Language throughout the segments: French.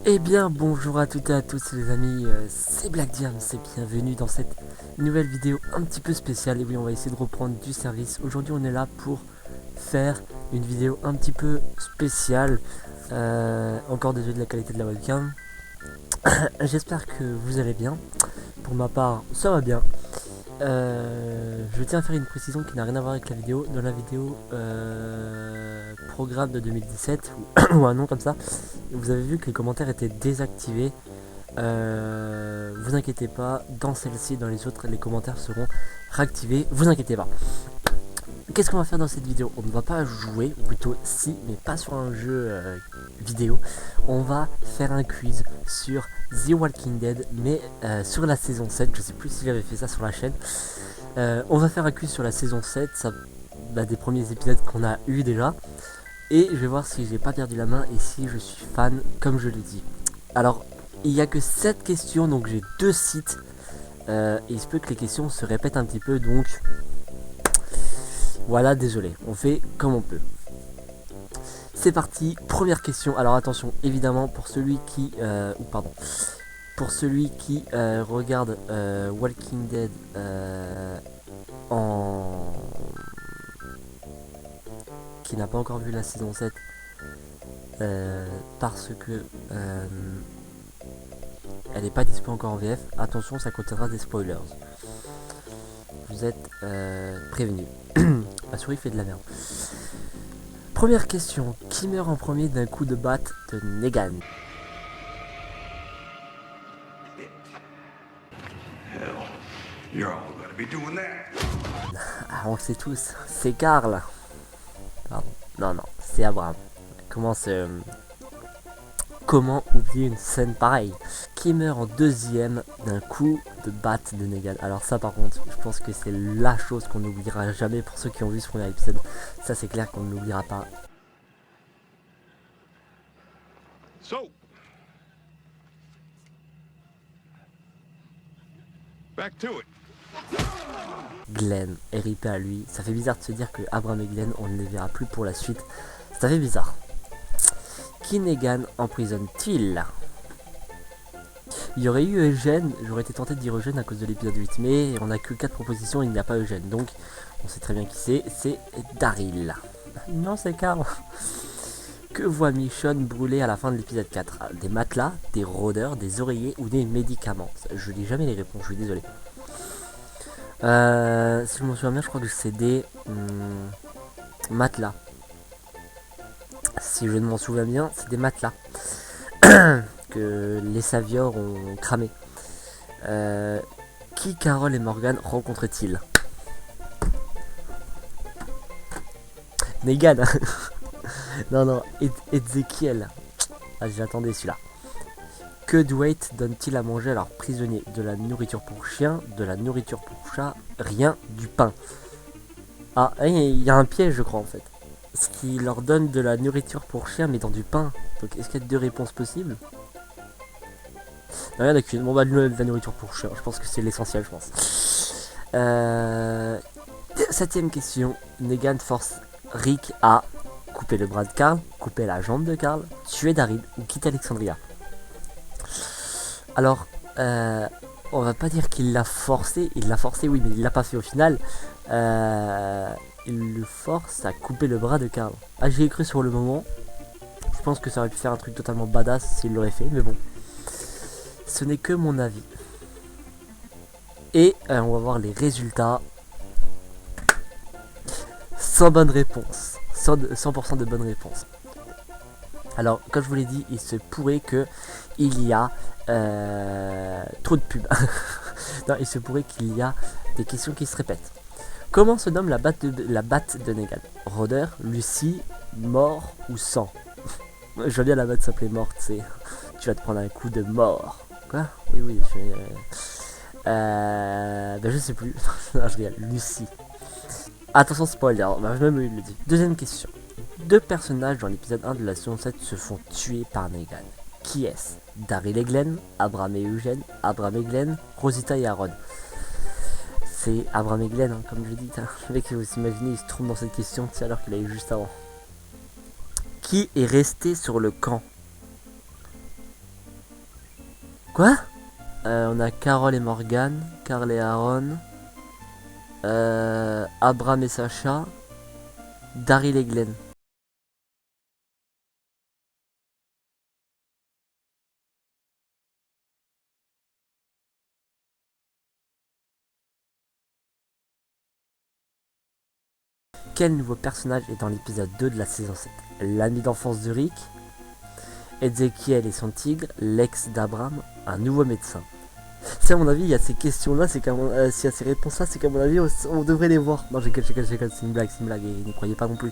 Eh bien bonjour à toutes et à tous les amis, c'est Black Diams et bienvenue dans cette nouvelle vidéo un petit peu spéciale. Et oui, on va essayer de reprendre du service. Aujourd'hui on est là pour faire une vidéo un petit peu spéciale. Encore désolé de la qualité de la webcam. J'espère que vous allez bien. Pour ma part ça va bien. Je tiens à faire une précision qui n'a rien à voir avec la vidéo. Dans la vidéo programme de 2017 ou un nom comme ça, vous avez vu que les commentaires étaient désactivés. Vous inquiétez pas, dans celle-ci, dans les autres, les commentaires seront réactivés. Vous inquiétez pas. Qu'est-ce qu'on va faire dans cette vidéo? On ne va pas jouer, ou plutôt si, mais pas sur un jeu vidéo. On va faire un quiz sur The Walking Dead, mais sur la saison 7. Je sais plus si j'avais fait ça sur la chaîne. On va faire un quiz sur la saison 7, ça, des premiers épisodes qu'on a eu déjà. Et je vais voir si j'ai pas perdu la main et si je suis fan, comme je le dis. Alors, il n'y a que 7 questions, donc j'ai 2 sites. Et il se peut que les questions se répètent un petit peu, donc voilà, désolé, on fait comme on peut. C'est parti, première question. Alors attention, évidemment, pour celui qui regarde Walking Dead qui n'a pas encore vu la saison 7, parce que elle n'est pas dispo encore en VF, attention, ça contiendra des spoilers. Vous êtes prévenus. La souris fait de la merde. Première question, qui meurt en premier d'un coup de batte de Negan? Ah, on le sait tous, c'est Carl. Pardon. Non, c'est Abraham. Comment oublier une scène pareille? Qui meurt en deuxième d'un coup de batte de Negan? Alors ça par contre, je pense que c'est la chose qu'on n'oubliera jamais pour ceux qui ont vu ce premier épisode. Ça c'est clair qu'on ne l'oubliera pas. So, back to it. Glenn, RIP à lui. Ça fait bizarre de se dire que Abraham et Glenn, on ne les verra plus pour la suite. Ça fait bizarre. Qui Negan emprisonne-t-il? Il y aurait eu Eugène, j'aurais été tenté de dire Eugène à cause de l'épisode 8, mais on n'a que 4 propositions et il n'y a pas Eugène, donc on sait très bien qui c'est Daryl. Non, c'est Carl. Que voit Michonne brûler à la fin de l'épisode 4? Des matelas, des rôdeurs, des oreillers ou des médicaments? Je lis jamais les réponses, je suis désolé. Si je m'en souviens bien, je crois que c'est des matelas. Si je ne m'en souviens bien, c'est des matelas que les Saviors ont cramé. Qui Carol et Morgan rencontrent-ils? Negan. Non, Ezekiel. Ah, j'attendais celui-là. Que Dwight donne-t-il à manger à leurs prisonniers? De la nourriture pour chien, de la nourriture pour chat, rien, du pain. Ah, il y a un piège, je crois, en fait. Ce qui leur donne de la nourriture pour chien, mais dans du pain. Donc, est-ce qu'il y a 2 réponses possibles? Non, il n'y en a qu'une. Bon, bah, de la nourriture pour chien. Je pense que c'est l'essentiel, je pense. 7ème question. Negan force Rick à couper le bras de Carl, couper la jambe de Carl, tuer Daryl ou quitter Alexandria. Alors, on va pas dire qu'il l'a forcé. Il l'a forcé, oui, mais il l'a pas fait au final. Il le force à couper le bras de Carl. Ah, j'y ai cru sur le moment. Je pense que ça aurait pu faire un truc totalement badass s'il l'aurait fait, mais bon. Ce n'est que mon avis. Et on va voir les résultats. 100 bonnes réponses. 100% de bonnes réponses. Alors, comme je vous l'ai dit, il se pourrait que il y a trop de pubs. Non, il se pourrait qu'il y a des questions qui se répètent. Comment se nomme la batte de Negan? Rôdeur, Lucie, mort ou sang? Je vois bien la batte s'appeler morte, c'est... Tu vas te prendre un coup de mort. Quoi? Oui, je sais plus. Non, je regarde. Lucie. Attention spoiler, même il le dit. Deuxième question. 2 personnages dans l'épisode 1 de la saison 7 se font tuer par Negan. Qui est-ce? Daryl et Glenn, Abraham et Eugène, Abraham et Glenn, Rosita et Aaron. C'est Abraham et Glenn, hein, comme je dis. Le mec, vous imaginez, il se trompe dans cette question, alors qu'il a eu juste avant. Qui est resté sur le camp? Quoi? On a Carole et Morgan, Carl et Aaron, Abraham et Sacha, Daryl et Glenn. Quel nouveau personnage est dans l'épisode 2 de la saison 7? L'ami d'enfance de Rick, Ezekiel et son tigre, l'ex d'Abraham, un nouveau médecin. C'est à mon avis, il y a ces questions-là, s'il y a ces réponses-là, c'est qu'à mon avis, on devrait les voir. Non, j'ai c'est une blague, et n'y croyez pas non plus.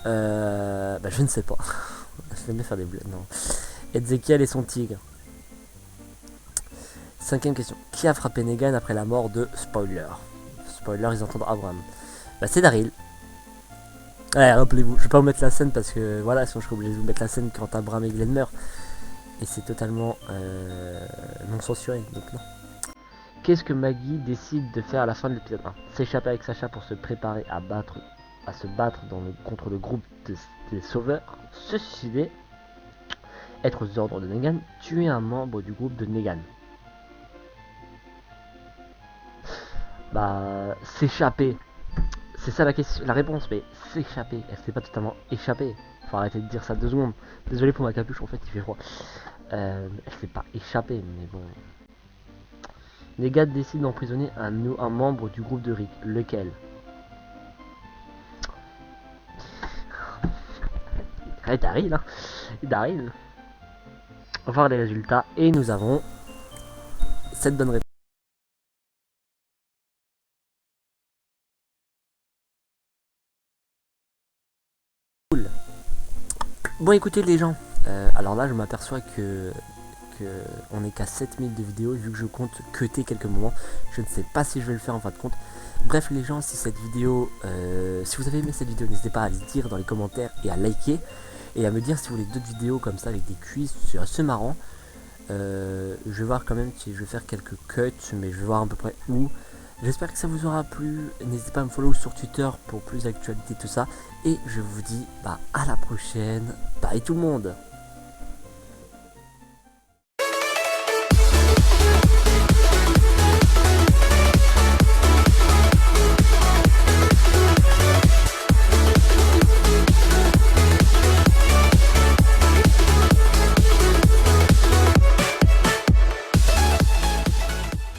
Je ne sais pas. Je vais bien faire des blagues, non. Ezekiel et son tigre. 5ème question. Qui a frappé Negan après la mort de Spoiler? Spoiler, ils entendent Abraham. C'est Daryl. Ouais, rappelez-vous, je vais pas vous mettre la scène parce que voilà, sinon je serais obligé de vous mettre la scène quand Abraham et Glenn meurent. Et c'est totalement non censuré, donc non. Qu'est-ce que Maggie décide de faire à la fin de l'épisode 1? S'échapper avec Sacha pour se préparer à se battre contre le groupe des sauveurs, se suicider, être aux ordres de Negan, tuer un membre du groupe de Negan. S'échapper. C'est ça la question, la réponse, mais s'échapper. Elle s'est pas totalement échappée. Faut arrêter de dire ça 2 secondes. Désolé pour ma capuche, en fait, il fait froid. Elle s'est pas échappée, mais bon. Negan décide d'emprisonner un membre du groupe de Rick. Lequel? Daryl, hein. Daryl. On va voir les résultats. Et nous avons cette bonne réponse. Cool. Bon, écoutez les gens. Alors là, je m'aperçois que on est qu'à 7000 de vidéos vu que je compte cutter quelques moments. Je ne sais pas si je vais le faire en fin de compte. Bref les gens, si cette vidéo, si vous avez aimé cette vidéo, n'hésitez pas à le dire dans les commentaires et à liker et à me dire si vous voulez d'autres vidéos comme ça avec des quiz, c'est assez marrant. Je vais voir quand même si je vais faire quelques cuts, mais je vais voir à peu près où. J'espère que ça vous aura plu. N'hésitez pas à me follow sur Twitter pour plus d'actualités, tout ça. Et je vous dis à la prochaine. Bye tout le monde.